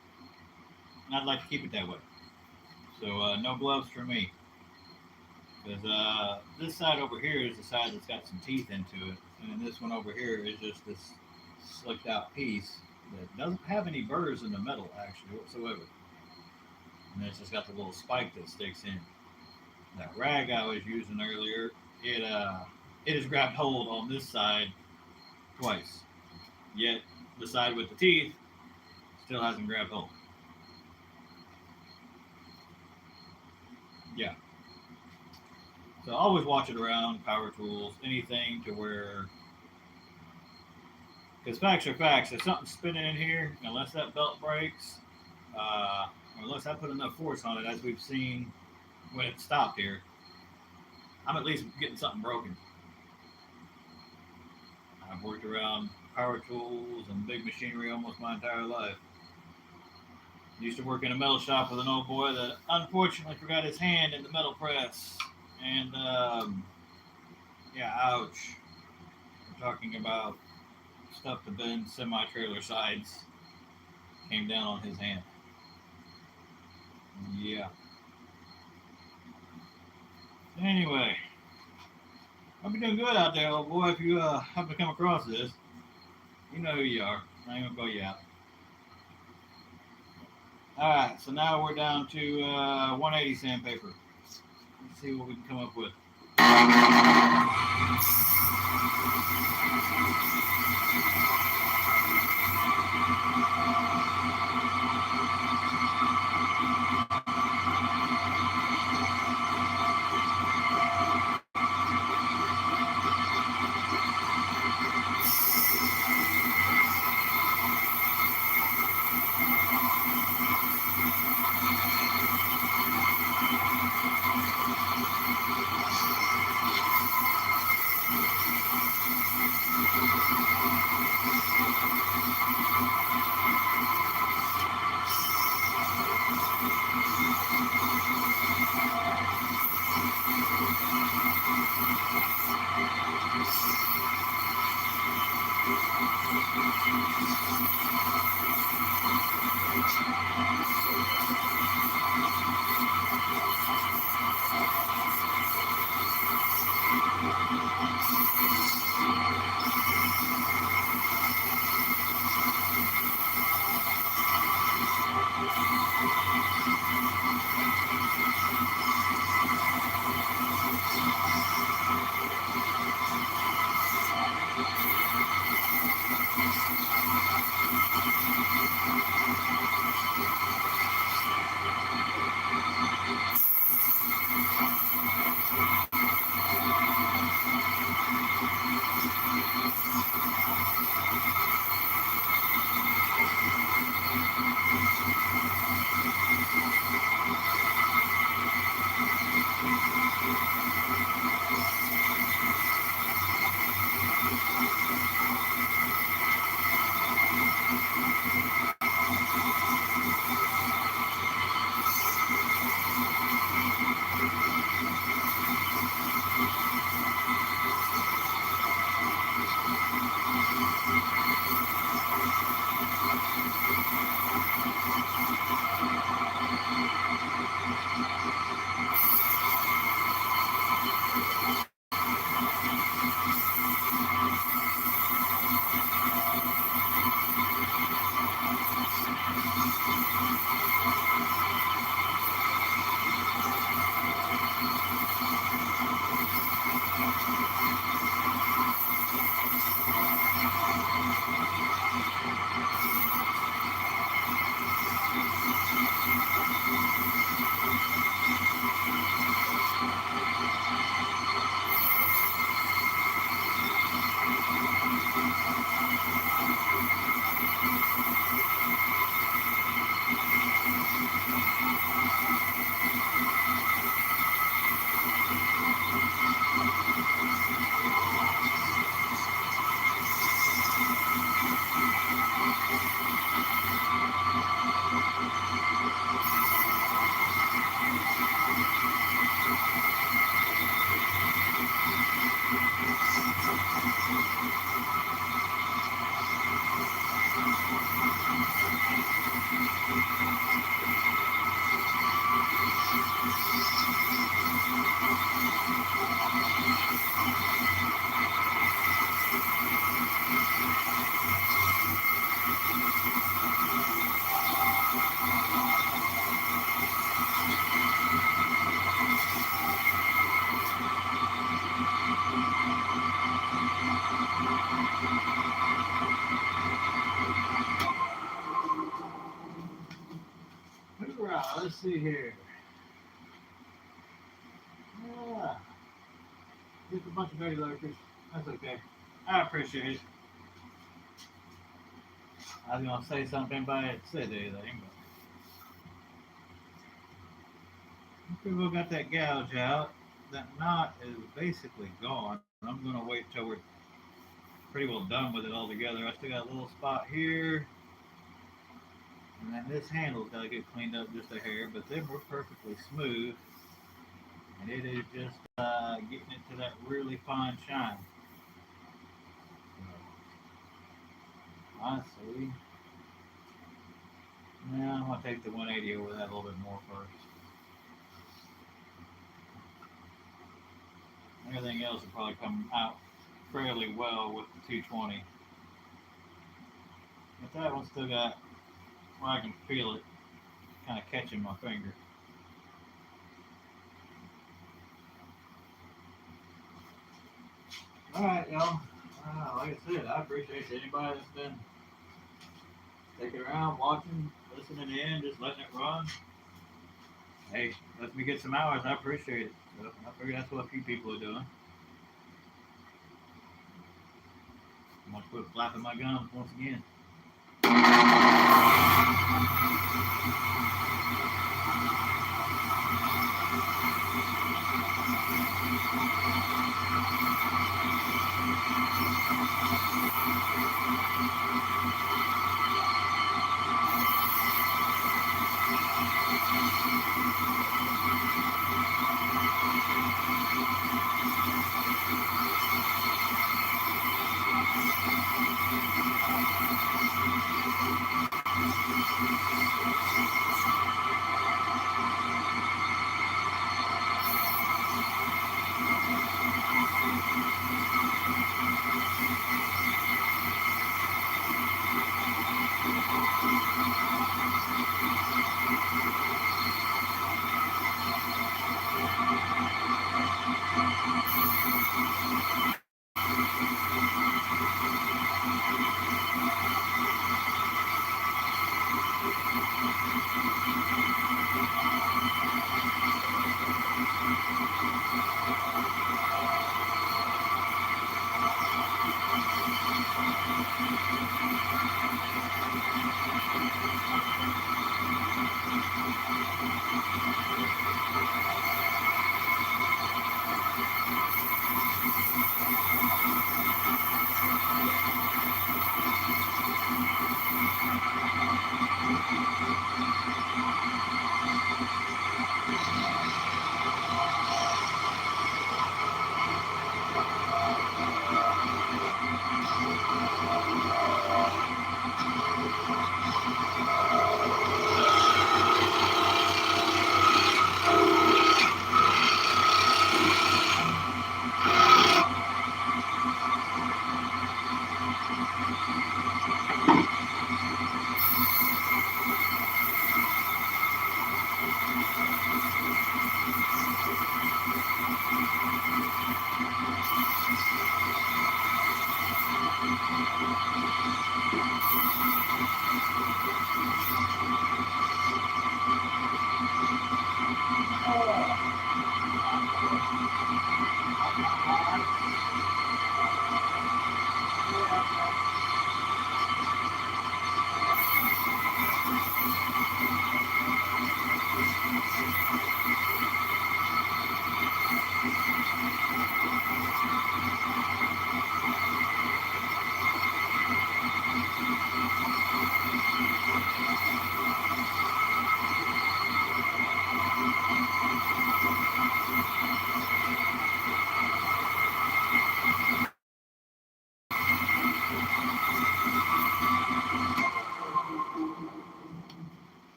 And I'd like to keep it that way. So no gloves for me. Because this side over here is the side that's got some teeth into it, and then this one over here is just this slicked out piece that doesn't have any burrs in the metal actually whatsoever. And it's just got the little spike that sticks in. That rag I was using earlier, it has grabbed hold on this side twice. Yet the side with the teeth still hasn't grabbed hold. Yeah. So always watch it around, power tools, anything to where, because facts are facts. If something's spinning in here, unless that belt breaks, or unless I put enough force on it, as we've seen when it stopped here, I'm at least getting something broken. I've worked around power tools and big machinery almost my entire life. Used to work in a metal shop with an old boy that unfortunately forgot his hand in the metal press. And, yeah, ouch. We're talking about stuff to bend semi-trailer sides. Came down on his hand. Yeah. Anyway, hope you're doing good out there, old boy. If you happen to come across this, you know who you are. I ain't gonna call you out. Alright, so now we're down to 180 sandpaper. Let's see what we can come up with. see here. Yeah. Just a bunch of dirty lurkers. That's okay. I appreciate it. I was gonna say something, but I hadn't said anything. But people got that gouge out. That knot is basically gone. I'm gonna wait till we're pretty well done with it all together. I still got a little spot here. And then this handle's got to get cleaned up just a hair, but then we're perfectly smooth. And it is just getting it to that really fine shine. I see. Now I'm going to take the 180 over that a little bit more first. Everything else will probably come out fairly well with the 220. But that one's still got where I can feel it kind of catching my finger. Alright, y'all. Like I said, I appreciate anybody that's been sticking around, watching, listening in, just letting it run. Hey, let me get some hours. I appreciate it. So I figure that's what a few people are doing. I'm going to quit flapping my gums once again.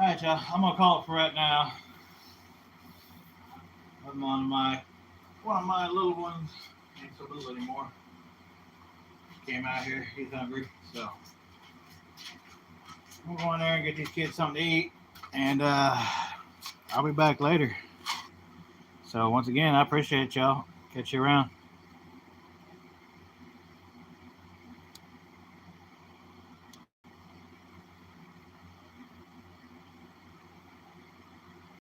Alright, y'all. I'm going to call it for right now. I'm on one of my little ones. Ain't so little anymore. Came out here. He's hungry. So we'll go in there and get these kids something to eat. And I'll be back later. So once again, I appreciate y'all. Catch you around.